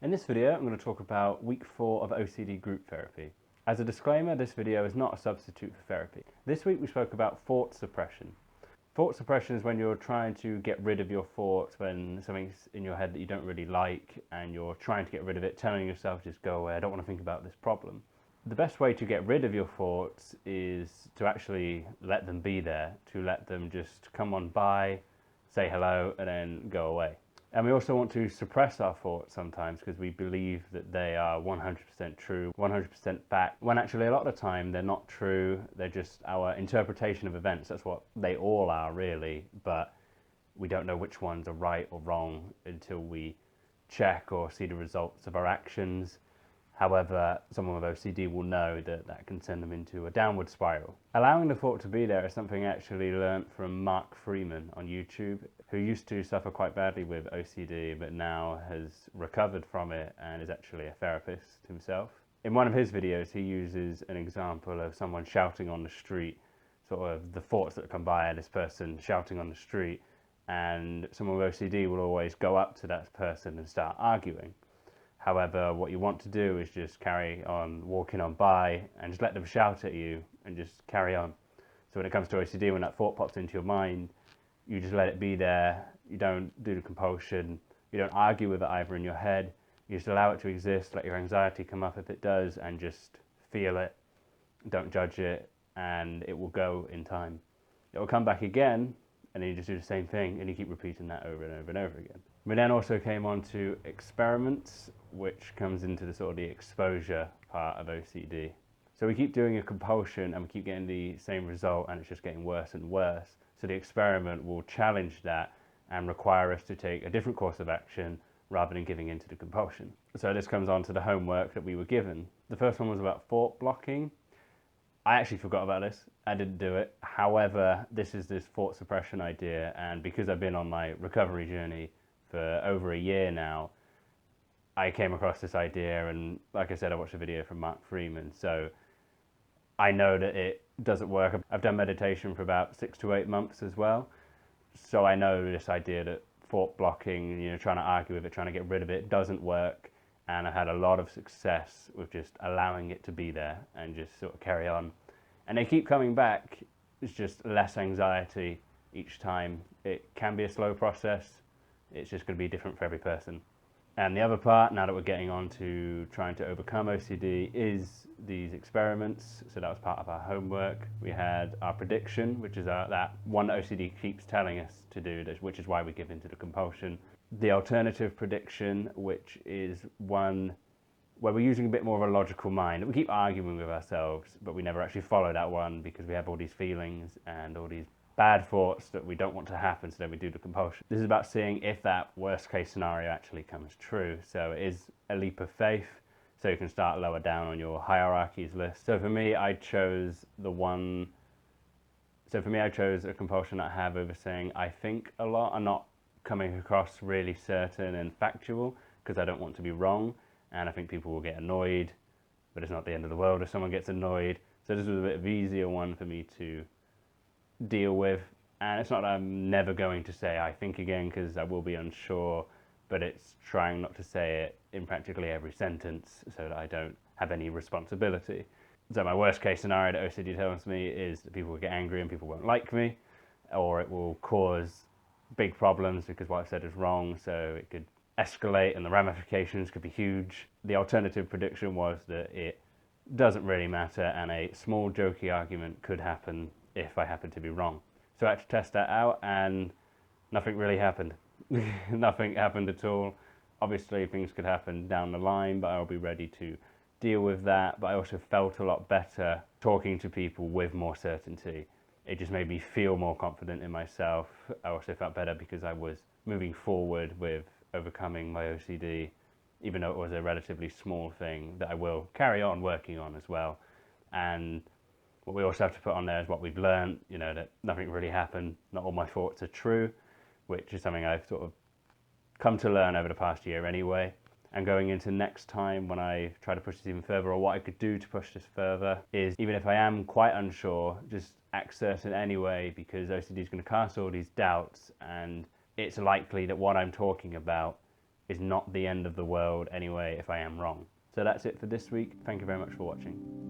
In this video, I'm going to talk about week 4 of OCD group therapy. As a disclaimer, this video is not a substitute for therapy. This week we spoke about thought suppression. Thought suppression is when you're trying to get rid of your thoughts, when something's in your head that you don't really like and you're trying to get rid of it, telling yourself just go away, I don't want to think about this problem. The best way to get rid of your thoughts is to actually let them be there, to let them just come on by, say hello, and then go away. And we also want to suppress our thoughts sometimes because we believe that they are 100% true, 100% fact, when actually a lot of the time they're not true, they're just our interpretation of events. That's what they all are really, but we don't know which ones are right or wrong until we check or see the results of our actions. However, someone with OCD will know that that can send them into a downward spiral. Allowing the thought to be there is something I actually learnt from Mark Freeman on YouTube, who used to suffer quite badly with OCD, but now has recovered from it and is actually a therapist himself. In one of his videos, he uses an example of someone shouting on the street, sort of the thoughts that come by this person shouting on the street, and someone with OCD will always go up to that person and start arguing. However, what you want to do is just carry on walking on by and just let them shout at you and just carry on. So when it comes to OCD, when that thought pops into your mind, you just let it be there. You don't do the compulsion. You don't argue with it either in your head. You just allow it to exist, let your anxiety come up if it does, and just feel it. Don't judge it, and it will go in time. It will come back again, and then you just do the same thing, and you keep repeating that over and over and over again. We then also came on to experiments, which comes into the sort of the exposure part of OCD. So we keep doing a compulsion and we keep getting the same result, and it's just getting worse and worse. So the experiment will challenge that and require us to take a different course of action rather than giving into the compulsion. So this comes on to the homework that we were given. The first one was about thought blocking. I actually forgot about this. I didn't do it. However, this is this thought suppression idea, and because I've been on my recovery journey for over a year now, I came across this idea, and like I said, I watched a video from Mark Freeman, so I know that it doesn't work. I've done meditation for about 6 to 8 months as well, so I know this idea that thought blocking, trying to argue with it, trying to get rid of it, doesn't work, and I've had a lot of success with just allowing it to be there and just sort of carry on. And they keep coming back. It's just less anxiety each time. It can be a slow process. It's just going to be different for every person. And the other part, now that we're getting on to trying to overcome OCD, is these experiments. So that was part of our homework. We had our prediction, which is that one OCD keeps telling us to do, which is why we give into the compulsion. The alternative prediction, which is one where we're using a bit more of a logical mind. We keep arguing with ourselves, but we never actually follow that one because we have all these feelings and all these bad thoughts that we don't want to happen, so then we do the compulsion. This is about seeing if that worst case scenario actually comes true. So it is a leap of faith, so you can start lower down on your hierarchies list. So for me, I chose a compulsion that I have over saying I think a lot. I'm not coming across really certain and factual because I don't want to be wrong, and I think people will get annoyed, but it's not the end of the world if someone gets annoyed. So this was a bit of an easier one for me to deal with, and it's not that I'm never going to say I think again, because I will be unsure, but it's trying not to say it in practically every sentence so that I don't have any responsibility. So my worst case scenario that OCD tells me is that people will get angry and people won't like me, or it will cause big problems because what I've said is wrong, so it could escalate and the ramifications could be huge. The alternative prediction was that it doesn't really matter and a small jokey argument could happen if I happen to be wrong. So I had to test that out, and nothing really happened. Nothing happened at all. Obviously things could happen down the line, but I'll be ready to deal with that. But I also felt a lot better talking to people with more certainty. It just made me feel more confident in myself. I also felt better because I was moving forward with overcoming my OCD, even though it was a relatively small thing that I will carry on working on as well. And what we also have to put on there is what we've learned, that nothing really happened, not all my thoughts are true, which is something I've sort of come to learn over the past year anyway. And going into next time when I try to push this even further, or what I could do to push this further, is even if I am quite unsure, just act certain anyway, because OCD is going to cast all these doubts, and it's likely that what I'm talking about is not the end of the world anyway if I am wrong. So that's it for this week. Thank you very much for watching.